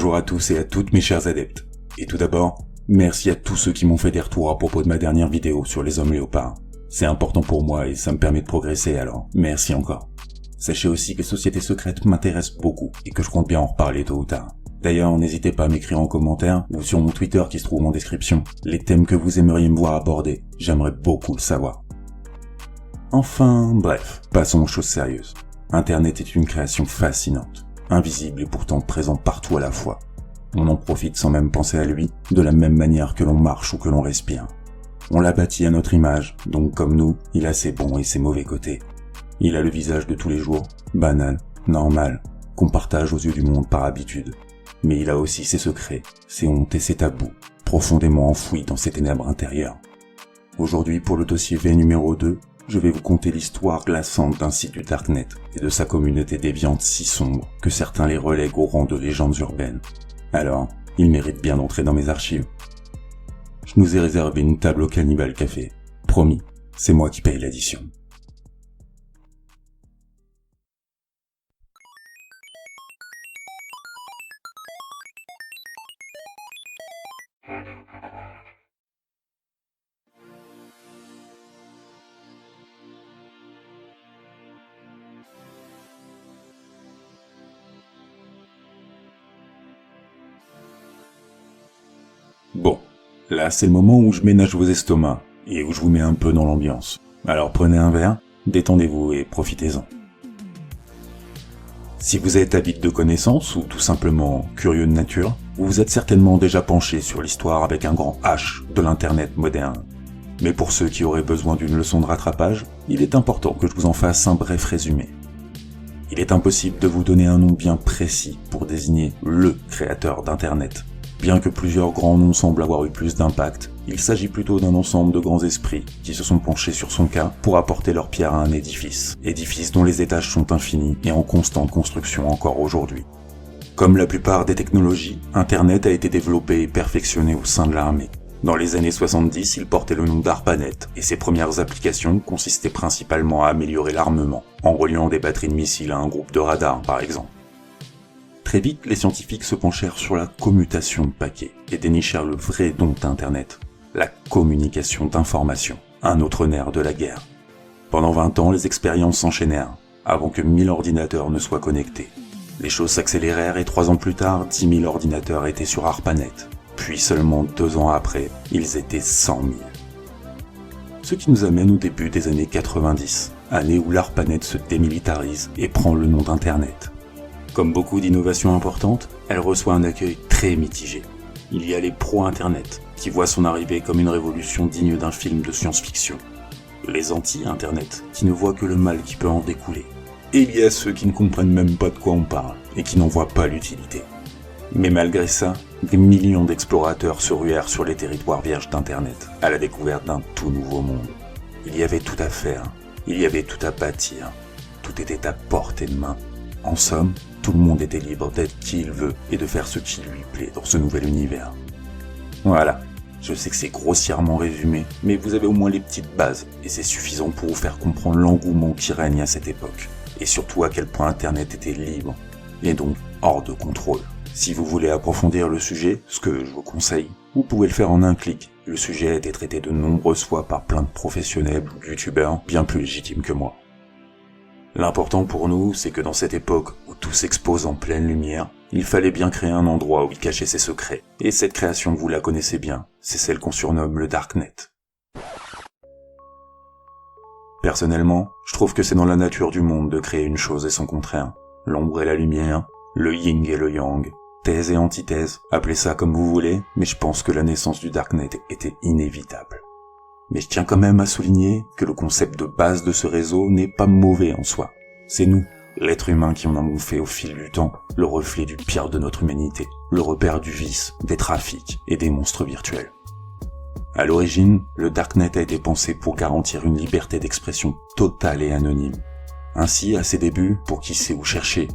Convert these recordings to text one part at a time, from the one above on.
Bonjour à tous et à toutes mes chers adeptes. Et tout d'abord, merci à tous ceux qui m'ont fait des retours à propos de ma dernière vidéo sur les hommes léopards. C'est important pour moi et ça me permet de progresser, alors merci encore. Sachez aussi que Société Secrète m'intéresse beaucoup et que je compte bien en reparler tôt ou tard. D'ailleurs, n'hésitez pas à m'écrire en commentaire ou sur mon Twitter qui se trouve en description les thèmes que vous aimeriez me voir aborder. J'aimerais beaucoup le savoir. Enfin, bref, passons aux choses sérieuses. Internet est une création fascinante, invisible et pourtant présent partout à la fois. On en profite sans même penser à lui, de la même manière que l'on marche ou que l'on respire. On l'a bâti à notre image, donc comme nous, il a ses bons et ses mauvais côtés. Il a le visage de tous les jours, banal, normal, qu'on partage aux yeux du monde par habitude. Mais il a aussi ses secrets, ses hontes et ses tabous, profondément enfouis dans ses ténèbres intérieures. Aujourd'hui, pour le dossier V numéro 2, je vais vous conter l'histoire glaçante d'un site du Darknet et de sa communauté déviante si sombre que certains les relèguent au rang de légendes urbaines. Alors, il mérite bien d'entrer dans mes archives. Je nous ai réservé une table au Cannibal Café. Promis, c'est moi qui paye l'addition. Bon, là c'est le moment où je ménage vos estomacs et où je vous mets un peu dans l'ambiance. Alors prenez un verre, détendez-vous et profitez-en. Si vous êtes avide de connaissances ou tout simplement curieux de nature, vous vous êtes certainement déjà penché sur l'histoire avec un grand H de l'internet moderne. Mais pour ceux qui auraient besoin d'une leçon de rattrapage, il est important que je vous en fasse un bref résumé. Il est impossible de vous donner un nom bien précis pour désigner LE créateur d'internet. Bien que plusieurs grands noms semblent avoir eu plus d'impact, il s'agit plutôt d'un ensemble de grands esprits qui se sont penchés sur son cas pour apporter leur pierre à un édifice dont les étages sont infinis et en constante construction encore aujourd'hui. Comme la plupart des technologies, Internet a été développé et perfectionné au sein de l'armée. Dans les années 70, il portait le nom d'ARPANET et ses premières applications consistaient principalement à améliorer l'armement, en reliant des batteries de missiles à un groupe de radars par exemple. Très vite, les scientifiques se penchèrent sur la commutation de paquets et dénichèrent le vrai don d'Internet, la communication d'informations, un autre nerf de la guerre. Pendant 20 ans, les expériences s'enchaînèrent, avant que 1000 ordinateurs ne soient connectés. Les choses s'accélérèrent et 3 ans plus tard, 10 000 ordinateurs étaient sur ARPANET. Puis seulement 2 ans après, ils étaient 100 000. Ce qui nous amène au début des années 90, année où l'ARPANET se démilitarise et prend le nom d'Internet. Comme beaucoup d'innovations importantes, elle reçoit un accueil très mitigé. Il y a les pro-Internet, qui voient son arrivée comme une révolution digne d'un film de science-fiction. Les anti-Internet, qui ne voient que le mal qui peut en découler. Et il y a ceux qui ne comprennent même pas de quoi on parle, et qui n'en voient pas l'utilité. Mais malgré ça, des millions d'explorateurs se ruèrent sur les territoires vierges d'Internet, à la découverte d'un tout nouveau monde. Il y avait tout à faire, il y avait tout à bâtir, tout était à portée de main. En somme, tout le monde était libre d'être qui il veut et de faire ce qui lui plaît dans ce nouvel univers. Voilà, je sais que c'est grossièrement résumé, mais vous avez au moins les petites bases, et c'est suffisant pour vous faire comprendre l'engouement qui règne à cette époque, et surtout à quel point Internet était libre, et donc hors de contrôle. Si vous voulez approfondir le sujet, ce que je vous conseille, vous pouvez le faire en un clic. Le sujet a été traité de nombreuses fois par plein de professionnels ou youtubeurs bien plus légitimes que moi. L'important pour nous, c'est que dans cette époque où tout s'expose en pleine lumière, il fallait bien créer un endroit où il cachait ses secrets. Et cette création, vous la connaissez bien, c'est celle qu'on surnomme le Darknet. Personnellement, je trouve que c'est dans la nature du monde de créer une chose et son contraire. L'ombre et la lumière, le yin et le yang, thèse et antithèse, appelez ça comme vous voulez, mais je pense que la naissance du Darknet était inévitable. Mais je tiens quand même à souligner que le concept de base de ce réseau n'est pas mauvais en soi. C'est nous, l'être humain, qui en avons fait au fil du temps le reflet du pire de notre humanité, le repère du vice, des trafics et des monstres virtuels. À l'origine, le Darknet a été pensé pour garantir une liberté d'expression totale et anonyme. Ainsi, à ses débuts, pour qui sait où chercher,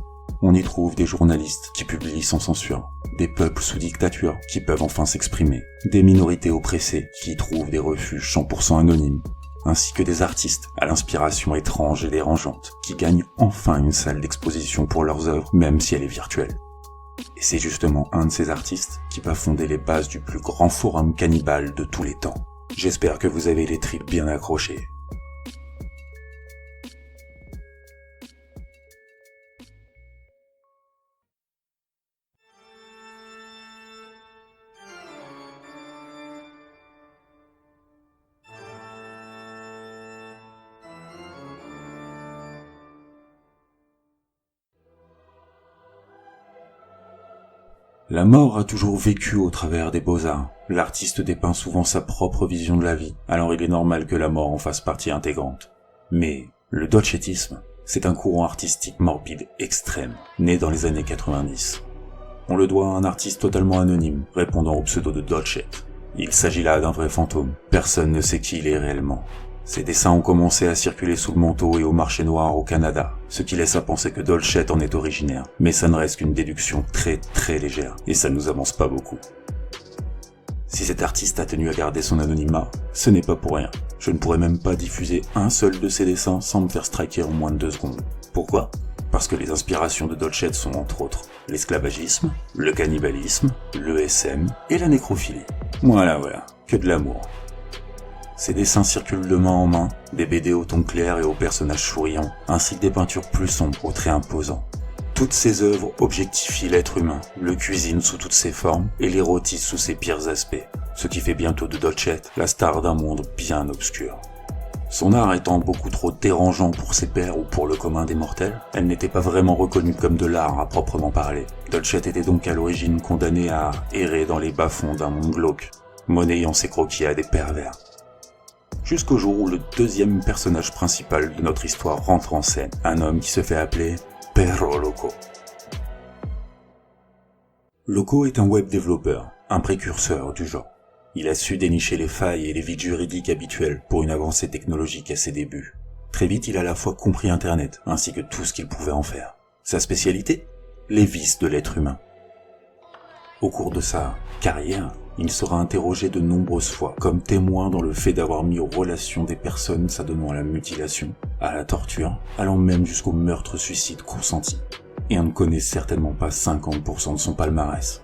on y trouve des journalistes qui publient sans censure, des peuples sous dictature qui peuvent enfin s'exprimer, des minorités oppressées qui y trouvent des refuges 100% anonymes, ainsi que des artistes à l'inspiration étrange et dérangeante qui gagnent enfin une salle d'exposition pour leurs œuvres, même si elle est virtuelle. Et c'est justement un de ces artistes qui va fonder les bases du plus grand forum cannibale de tous les temps. J'espère que vous avez les tripes bien accrochées. La mort a toujours vécu au travers des beaux-arts. L'artiste dépeint souvent sa propre vision de la vie, alors il est normal que la mort en fasse partie intégrante. Mais le dolcettisme, c'est un courant artistique morbide extrême, né dans les années 90. On le doit à un artiste totalement anonyme, répondant au pseudo de Dolcet. Il s'agit là d'un vrai fantôme, personne ne sait qui il est réellement. Ses dessins ont commencé à circuler sous le manteau et au marché noir au Canada, ce qui laisse à penser que Dolcet en est originaire. Mais ça ne reste qu'une déduction très légère, et ça nous avance pas beaucoup. Si cet artiste a tenu à garder son anonymat, ce n'est pas pour rien. Je ne pourrais même pas diffuser un seul de ses dessins sans me faire striker en moins de 2 secondes. Pourquoi ? Parce que les inspirations de Dolcet sont entre autres l'esclavagisme, le cannibalisme, le SM et la nécrophilie. Voilà, que de l'amour. Ces dessins circulent de main en main, des BD au ton clair et aux personnages souriants, ainsi que des peintures plus sombres aux traits imposants. Toutes ces œuvres objectifient l'être humain, le cuisinent sous toutes ses formes et l'érotisent sous ses pires aspects, ce qui fait bientôt de Dolcet la star d'un monde bien obscur. Son art étant beaucoup trop dérangeant pour ses pairs ou pour le commun des mortels, elle n'était pas vraiment reconnue comme de l'art à proprement parler. Dolcet était donc à l'origine condamné à errer dans les bas-fonds d'un monde glauque, monnayant ses croquis à des pervers. Jusqu'au jour où le deuxième personnage principal de notre histoire rentre en scène, un homme qui se fait appeler Perro Loco. Loco est un web développeur, un précurseur du genre. Il a su dénicher les failles et les vides juridiques habituels pour une avancée technologique à ses débuts. Très vite, il a à la fois compris Internet, ainsi que tout ce qu'il pouvait en faire. Sa spécialité ? Les vices de l'être humain. Au cours de sa carrière, il sera interrogé de nombreuses fois comme témoin dans le fait d'avoir mis aux relations des personnes s'adonnant à la mutilation, à la torture, allant même jusqu'au meurtre-suicide consenti. Et on ne connaît certainement pas 50% de son palmarès.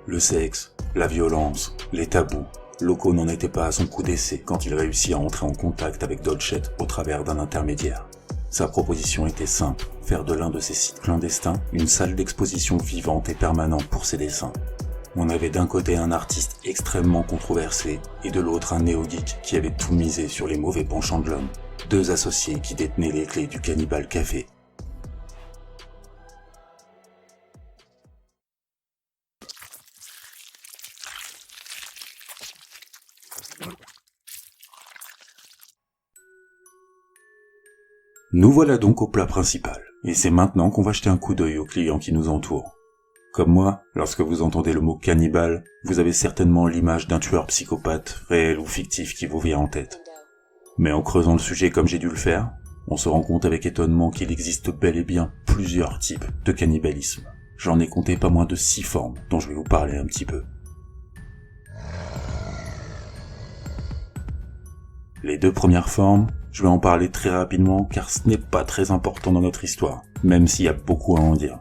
Le sexe, la violence, les tabous, Loco n'en était pas à son coup d'essai quand il réussit à entrer en contact avec Dolcet au travers d'un intermédiaire. Sa proposition était simple, faire de l'un de ses sites clandestins une salle d'exposition vivante et permanente pour ses dessins. On avait d'un côté un artiste extrêmement controversé et de l'autre un néo-geek qui avait tout misé sur les mauvais penchants de l'homme. 2 associés qui détenaient les clés du Cannibal Café. Nous voilà donc au plat principal, et c'est maintenant qu'on va jeter un coup d'œil aux clients qui nous entourent. Comme moi, lorsque vous entendez le mot cannibale, vous avez certainement l'image d'un tueur psychopathe, réel ou fictif, qui vous vient en tête. Mais en creusant le sujet comme j'ai dû le faire, on se rend compte avec étonnement qu'il existe bel et bien plusieurs types de cannibalisme. J'en ai compté pas moins de 6 formes, dont je vais vous parler un petit peu. Les 2 premières formes, je vais en parler très rapidement car ce n'est pas très important dans notre histoire, même s'il y a beaucoup à en dire.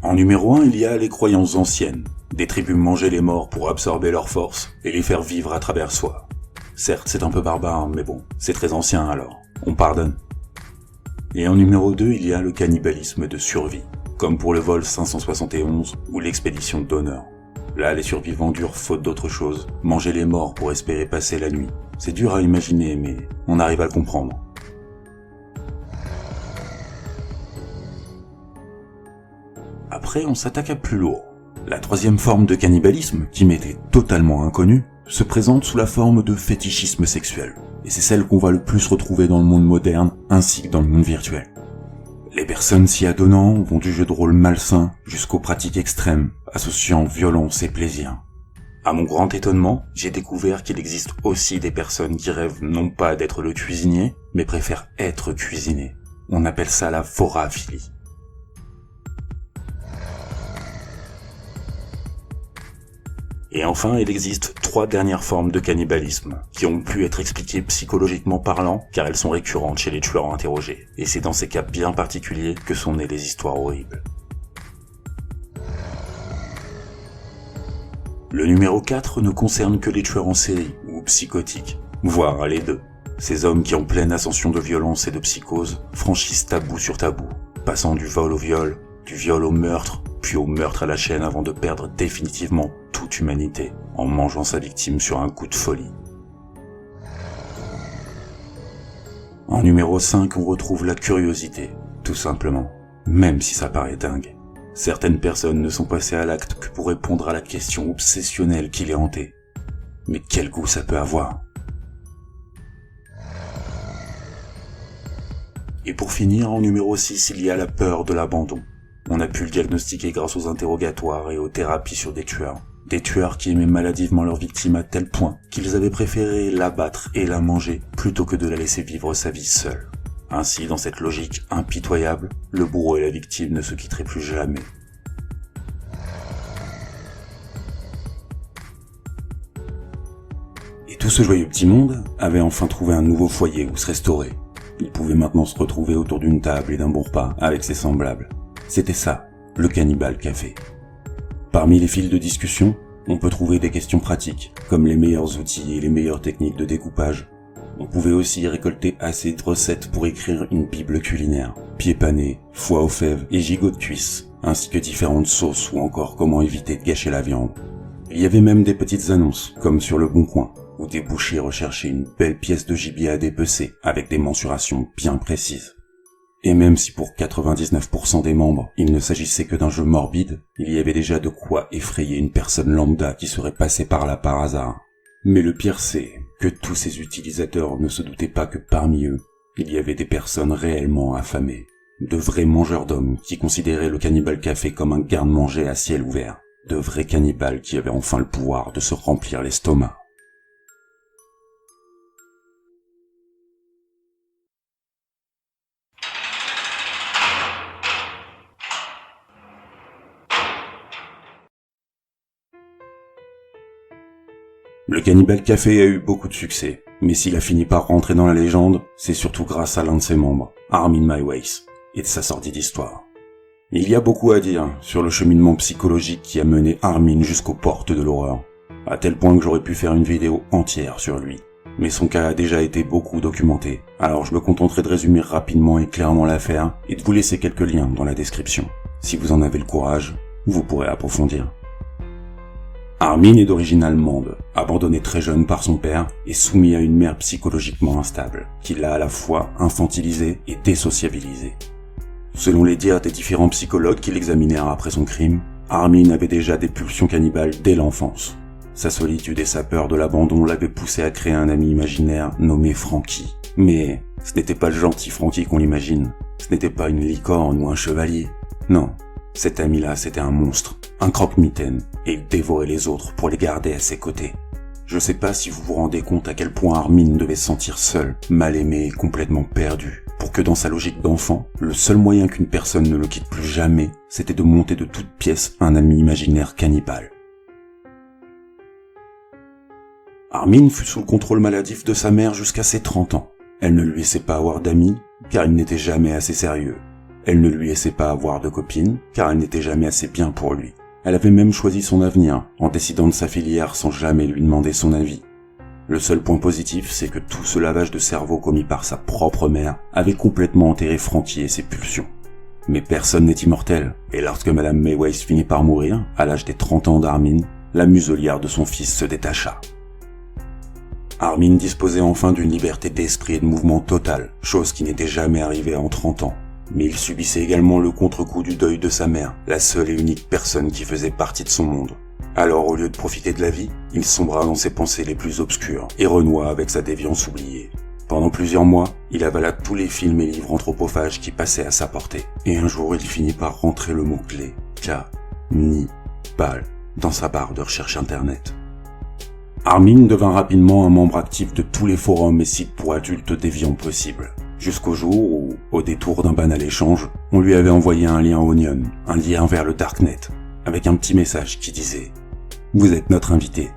En numéro 1, il y a les croyances anciennes. Des tribus mangeaient les morts pour absorber leurs forces et les faire vivre à travers soi. Certes, c'est un peu barbare, mais bon, c'est très ancien alors, on pardonne. Et en numéro 2, il y a le cannibalisme de survie, comme pour le vol 571 ou l'expédition d'honneur. Là, les survivants durent, faute d'autre chose, manger les morts pour espérer passer la nuit. C'est dur à imaginer, mais on arrive à le comprendre. Après, on s'attaque à plus lourd. La 3e forme de cannibalisme, qui m'était totalement inconnue, se présente sous la forme de fétichisme sexuel. Et c'est celle qu'on va le plus retrouver dans le monde moderne, ainsi que dans le monde virtuel. Les personnes s'y adonnant vont du jeu de rôle malsain jusqu'aux pratiques extrêmes, associant violence et plaisir. À mon grand étonnement, j'ai découvert qu'il existe aussi des personnes qui rêvent non pas d'être le cuisinier, mais préfèrent être cuisiné. On appelle ça la phoraphilie. Et enfin, il existe 3 dernières formes de cannibalisme, qui ont pu être expliquées psychologiquement parlant, car elles sont récurrentes chez les tueurs interrogés. Et c'est dans ces cas bien particuliers que sont nées les histoires horribles. Le numéro 4 ne concerne que les tueurs en série ou psychotiques, voire les deux. Ces hommes qui en pleine ascension de violence et de psychose franchissent tabou sur tabou, passant du vol au viol, du viol au meurtre, puis au meurtre à la chaîne avant de perdre définitivement toute humanité en mangeant sa victime sur un coup de folie. En numéro 5, on retrouve la curiosité, tout simplement, même si ça paraît dingue. Certaines personnes ne sont passées à l'acte que pour répondre à la question obsessionnelle qui les hantait. Mais quel goût ça peut avoir? Et pour finir, en numéro 6, il y a la peur de l'abandon. On a pu le diagnostiquer grâce aux interrogatoires et aux thérapies sur des tueurs. Des tueurs qui aimaient maladivement leur victime à tel point qu'ils avaient préféré l'abattre et la manger plutôt que de la laisser vivre sa vie seule. Ainsi, dans cette logique impitoyable, le bourreau et la victime ne se quitteraient plus jamais. Et tout ce joyeux petit monde avait enfin trouvé un nouveau foyer où se restaurer. Il pouvait maintenant se retrouver autour d'une table et d'un bon repas avec ses semblables. C'était ça, le Cannibal Café. Parmi les fils de discussion, on peut trouver des questions pratiques, comme les meilleurs outils et les meilleures techniques de découpage. On pouvait aussi récolter assez de recettes pour écrire une bible culinaire, pieds panés, foie aux fèves et gigots de cuisse, ainsi que différentes sauces ou encore comment éviter de gâcher la viande. Il y avait même des petites annonces, comme sur Le Bon Coin, où des bouchers recherchaient une belle pièce de gibier à dépecer, avec des mensurations bien précises. Et même si pour 99% des membres, il ne s'agissait que d'un jeu morbide, il y avait déjà de quoi effrayer une personne lambda qui serait passée par là par hasard. Mais le pire c'est que tous ces utilisateurs ne se doutaient pas que parmi eux, il y avait des personnes réellement affamées. De vrais mangeurs d'hommes qui considéraient le Cannibal Café comme un garde-manger à ciel ouvert. De vrais cannibales qui avaient enfin le pouvoir de se remplir l'estomac. Le Cannibal Café a eu beaucoup de succès, mais s'il a fini par rentrer dans la légende, c'est surtout grâce à l'un de ses membres, Armin Meiwes, et de sa sortie d'histoire. Il y a beaucoup à dire sur le cheminement psychologique qui a mené Armin jusqu'aux portes de l'horreur, à tel point que j'aurais pu faire une vidéo entière sur lui. Mais son cas a déjà été beaucoup documenté, alors je me contenterai de résumer rapidement et clairement l'affaire et de vous laisser quelques liens dans la description. Si vous en avez le courage, vous pourrez approfondir. Armin est d'origine allemande, abandonné très jeune par son père et soumis à une mère psychologiquement instable, qui l'a à la fois infantilisé et désociabilisé. Selon les dires des différents psychologues qui l'examinèrent après son crime, Armin avait déjà des pulsions cannibales dès l'enfance. Sa solitude et sa peur de l'abandon l'avaient poussé à créer un ami imaginaire nommé Frankie. Mais ce n'était pas le gentil Frankie qu'on l'imagine, ce n'était pas une licorne ou un chevalier. Non, cet ami-là c'était un monstre, un croque-mitaine, et il dévorait les autres pour les garder à ses côtés. Je sais pas si vous vous rendez compte à quel point Armin devait se sentir seul, mal aimé et complètement perdu, pour que dans sa logique d'enfant, le seul moyen qu'une personne ne le quitte plus jamais, c'était de monter de toutes pièces un ami imaginaire cannibale. Armin fut sous le contrôle maladif de sa mère jusqu'à ses 30 ans. Elle ne lui laissait pas avoir d'amis, car il n'était jamais assez sérieux. Elle ne lui laissait pas avoir de copine, car elle n'était jamais assez bien pour lui. Elle avait même choisi son avenir, en décidant de sa filière sans jamais lui demander son avis. Le seul point positif, c'est que tout ce lavage de cerveau commis par sa propre mère avait complètement enterré Frankie et ses pulsions. Mais personne n'est immortel, et lorsque Madame Meiwes finit par mourir, à l'âge des 30 ans d'Armin, la muselière de son fils se détacha. Armin disposait enfin d'une liberté d'esprit et de mouvement totale, chose qui n'était jamais arrivée en 30 ans. Mais il subissait également le contre-coup du deuil de sa mère, la seule et unique personne qui faisait partie de son monde. Alors au lieu de profiter de la vie, il sombra dans ses pensées les plus obscures et renoua avec sa déviance oubliée. Pendant plusieurs mois, il avala tous les films et livres anthropophages qui passaient à sa portée. Et un jour, il finit par rentrer le mot-clé Cannibal dans sa barre de recherche internet. Armin devint rapidement un membre actif de tous les forums et sites pour adultes déviants possibles. Jusqu'au jour où, au détour d'un banal échange, on lui avait envoyé un lien Onion, un lien vers le Darknet, avec un petit message qui disait « Vous êtes notre invité,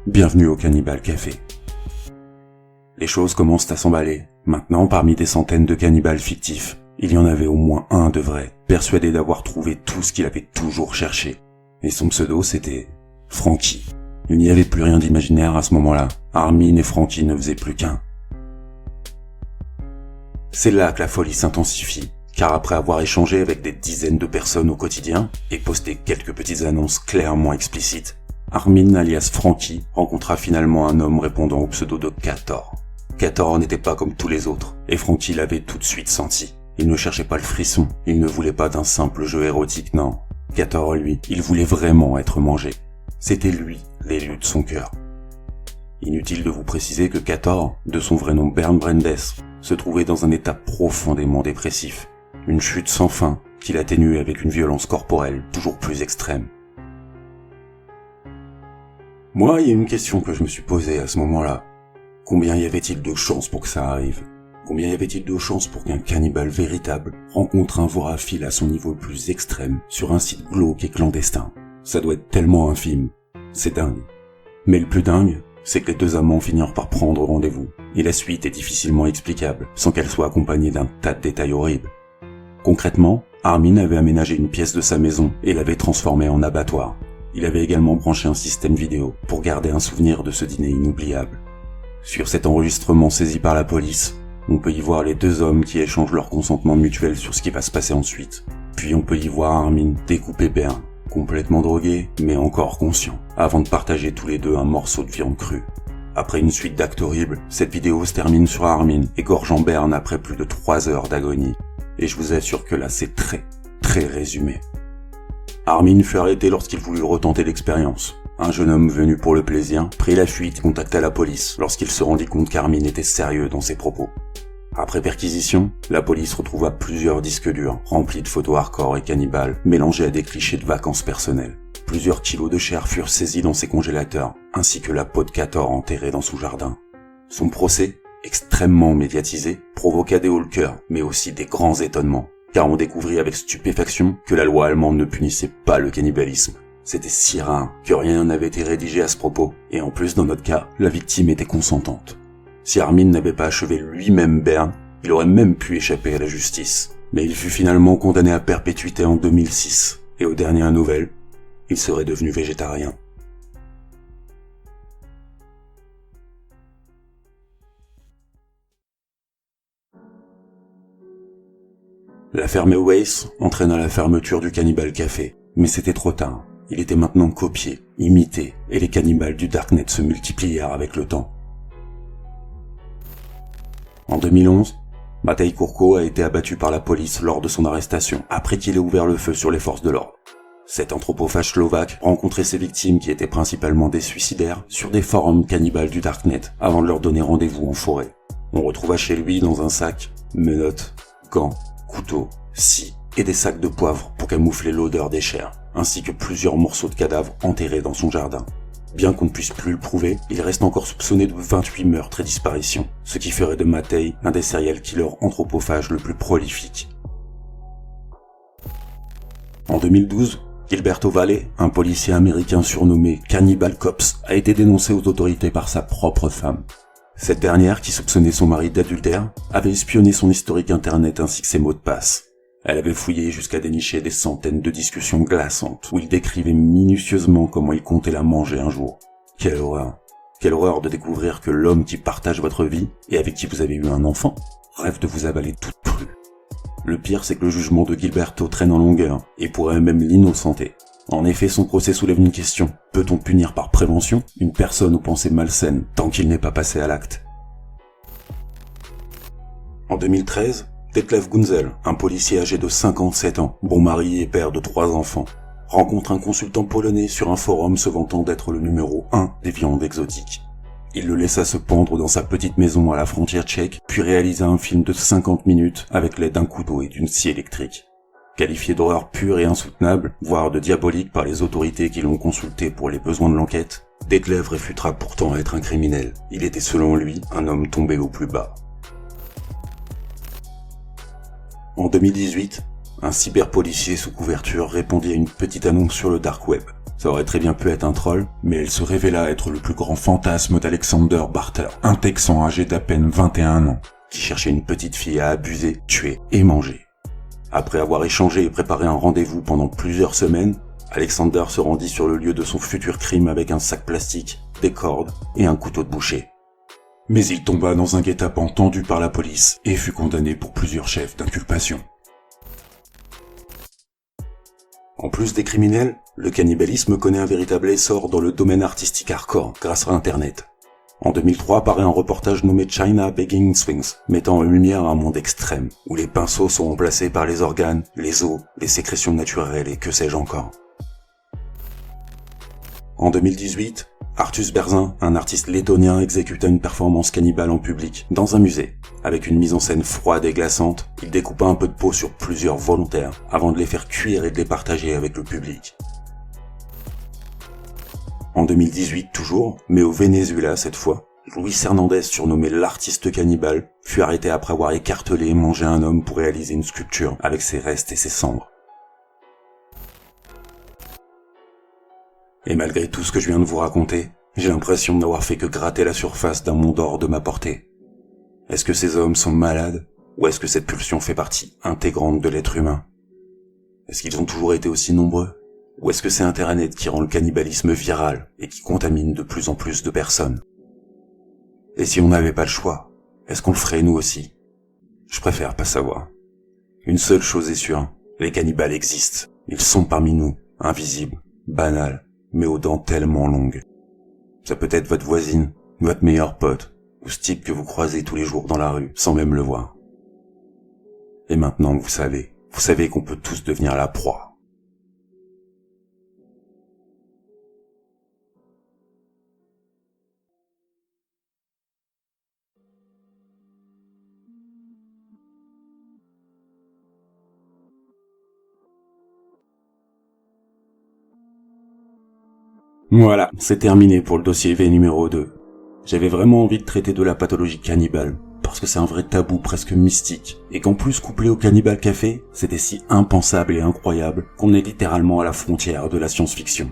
bienvenue au Cannibal Café ». Les choses commencent à s'emballer. Maintenant, parmi des centaines de cannibales fictifs, il y en avait au moins un de vrai, persuadé d'avoir trouvé tout ce qu'il avait toujours cherché. Et son pseudo, c'était Frankie. Il n'y avait plus rien d'imaginaire à ce moment-là. Armin et Frankie ne faisaient plus qu'un. C'est là que la folie s'intensifie, car après avoir échangé avec des dizaines de personnes au quotidien et posté quelques petites annonces clairement explicites, Armin alias Frankie rencontra finalement un homme répondant au pseudo de Kator. Kator n'était pas comme tous les autres, et Frankie l'avait tout de suite senti. Il ne cherchait pas le frisson, il ne voulait pas d'un simple jeu érotique, non. Kator, lui, il voulait vraiment être mangé. C'était lui, l'élu de son cœur. Inutile de vous préciser que Kator, de son vrai nom Bernd Brandes, se trouvait dans un état profondément dépressif. Une chute sans fin, qu'il atténuait avec une violence corporelle toujours plus extrême. Moi, il y a une question que je me suis posée à ce moment-là. Combien y avait-il de chances pour que ça arrive ? Combien y avait-il de chances pour qu'un cannibale véritable rencontre un voraphile à son niveau le plus extrême sur un site glauque et clandestin ? Ça doit être tellement infime. C'est dingue. Mais le plus dingue, c'est que les deux amants finirent par prendre rendez-vous. Et la suite est difficilement explicable, sans qu'elle soit accompagnée d'un tas de détails horribles. Concrètement, Armin avait aménagé une pièce de sa maison et l'avait transformée en abattoir. Il avait également branché un système vidéo pour garder un souvenir de ce dîner inoubliable. Sur cet enregistrement saisi par la police, on peut y voir les deux hommes qui échangent leur consentement mutuel sur ce qui va se passer ensuite. Puis on peut y voir Armin découper Bernd, complètement drogué, mais encore conscient, avant de partager tous les deux un morceau de viande crue. Après une suite d'actes horribles, cette vidéo se termine sur Armin égorgeant Bernd après plus de 3 heures d'agonie. Et je vous assure que là c'est très résumé. Armin fut arrêté lorsqu'il voulut retenter l'expérience. Un jeune homme venu pour le plaisir prit la fuite et contacta la police lorsqu'il se rendit compte qu'Armin était sérieux dans ses propos. Après perquisition, la police retrouva plusieurs disques durs remplis de photos hardcore et cannibales mélangés à des clichés de vacances personnelles. Plusieurs kilos de chair furent saisis dans ses congélateurs, ainsi que la peau de Kator enterrée dans son jardin. Son procès, extrêmement médiatisé, provoqua des hauts le cœur, mais aussi des grands étonnements, car on découvrit avec stupéfaction que la loi allemande ne punissait pas le cannibalisme. C'était si rare que rien n'avait été rédigé à ce propos, et en plus dans notre cas, la victime était consentante. Si Armin n'avait pas achevé lui-même Bernd, il aurait même pu échapper à la justice. Mais il fut finalement condamné à perpétuité en 2006, et aux dernières nouvelles, il serait devenu végétarien. L'affaire Weiss entraîna la fermeture du Cannibal Café, mais c'était trop tard. Il était maintenant copié, imité, et les cannibales du Darknet se multiplièrent avec le temps. En 2011, Matej Kurko a été abattu par la police lors de son arrestation, après qu'il ait ouvert le feu sur les forces de l'ordre. Cet anthropophage slovaque rencontrait ses victimes qui étaient principalement des suicidaires sur des forums cannibales du Darknet avant de leur donner rendez-vous en forêt. On retrouva chez lui dans un sac menottes, gants, couteaux, scie et des sacs de poivre pour camoufler l'odeur des chairs, ainsi que plusieurs morceaux de cadavres enterrés dans son jardin. Bien qu'on ne puisse plus le prouver, il reste encore soupçonné de 28 meurtres et disparitions, ce qui ferait de Matej un des serial killers anthropophages le plus prolifique. En 2012, Gilberto Valle, un policier américain surnommé Cannibal Cops, a été dénoncé aux autorités par sa propre femme. Cette dernière, qui soupçonnait son mari d'adultère, avait espionné son historique internet ainsi que ses mots de passe. Elle avait fouillé jusqu'à dénicher des centaines de discussions glaçantes où il décrivait minutieusement comment il comptait la manger un jour. Quelle horreur! Quelle horreur de découvrir que l'homme qui partage votre vie et avec qui vous avez eu un enfant rêve de vous avaler toute crue. Le pire, c'est que le jugement de Gilberto traîne en longueur et pourrait même l'innocenter. En effet, son procès soulève une question. Peut-on punir par prévention une personne aux pensées malsaines tant qu'il n'est pas passé à l'acte? En 2013, Detlef Gunzel, un policier âgé de 57 ans, bon mari et père de 3 enfants, rencontre un consultant polonais sur un forum se vantant d'être le numéro 1 des viandes exotiques. Il le laissa se pendre dans sa petite maison à la frontière tchèque, puis réalisa un film de 50 minutes avec l'aide d'un couteau et d'une scie électrique. Qualifié d'horreur pure et insoutenable, voire de diabolique par les autorités qui l'ont consulté pour les besoins de l'enquête, Detlef réfutera pourtant être un criminel. Il était selon lui un homme tombé au plus bas. En 2018, un cyberpolicier sous couverture répondit à une petite annonce sur le dark web. Ça aurait très bien pu être un troll, mais elle se révéla être le plus grand fantasme d'Alexander Barter, un Texan âgé d'à peine 21 ans, qui cherchait une petite fille à abuser, tuer et manger. Après avoir échangé et préparé un rendez-vous pendant plusieurs semaines, Alexander se rendit sur le lieu de son futur crime avec un sac plastique, des cordes et un couteau de boucher. Mais il tomba dans un guet-apens tendu par la police et fut condamné pour plusieurs chefs d'inculpation. En plus des criminels, le cannibalisme connaît un véritable essor dans le domaine artistique hardcore grâce à Internet. En 2003 paraît un reportage nommé China Begging Swings, mettant en lumière un monde extrême, où les pinceaux sont remplacés par les organes, les os, les sécrétions naturelles et que sais-je encore. En 2018, Artus Berzin, un artiste lettonien, exécuta une performance cannibale en public, dans un musée. Avec une mise en scène froide et glaçante, il découpa un peu de peau sur plusieurs volontaires, avant de les faire cuire et de les partager avec le public. En 2018 toujours, mais au Venezuela cette fois, Luis Hernandez, surnommé l'artiste cannibale, fut arrêté après avoir écartelé et mangé un homme pour réaliser une sculpture avec ses restes et ses cendres. Et malgré tout ce que je viens de vous raconter, j'ai l'impression n'avoir fait que gratter la surface d'un monde hors de ma portée. Est-ce que ces hommes sont malades, ou est-ce que cette pulsion fait partie intégrante de l'être humain? Est-ce qu'ils ont toujours été aussi nombreux? Ou est-ce que c'est Internet qui rend le cannibalisme viral et qui contamine de plus en plus de personnes? Et si on n'avait pas le choix, est-ce qu'on le ferait nous aussi? Je préfère pas savoir. Une seule chose est sûre, les cannibales existent. Ils sont parmi nous, invisibles, banals, mais aux dents tellement longues. Ça peut être votre voisine, votre meilleur pote, ou ce type que vous croisez tous les jours dans la rue, sans même le voir. Et maintenant vous savez qu'on peut tous devenir la proie. Voilà, c'est terminé pour le dossier V numéro 2. J'avais vraiment envie de traiter de la pathologie cannibale, parce que c'est un vrai tabou presque mystique, et qu'en plus couplé au Cannibal Café, c'était si impensable et incroyable qu'on est littéralement à la frontière de la science-fiction.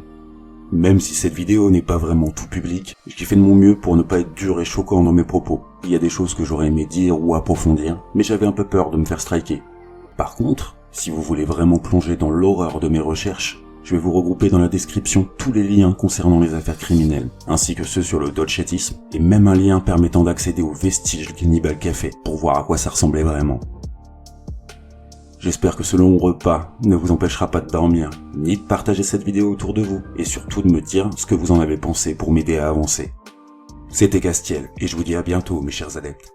Même si cette vidéo n'est pas vraiment tout public, j'ai fait de mon mieux pour ne pas être dur et choquant dans mes propos. Il y a des choses que j'aurais aimé dire ou approfondir, mais j'avais un peu peur de me faire striker. Par contre, si vous voulez vraiment plonger dans l'horreur de mes recherches, je vais vous regrouper dans la description tous les liens concernant les affaires criminelles, ainsi que ceux sur le dolcettisme, et même un lien permettant d'accéder aux vestiges du Cannibal Café pour voir à quoi ça ressemblait vraiment. J'espère que ce long repas ne vous empêchera pas de dormir, ni de partager cette vidéo autour de vous, et surtout de me dire ce que vous en avez pensé pour m'aider à avancer. C'était Castiel, et je vous dis à bientôt mes chers adeptes.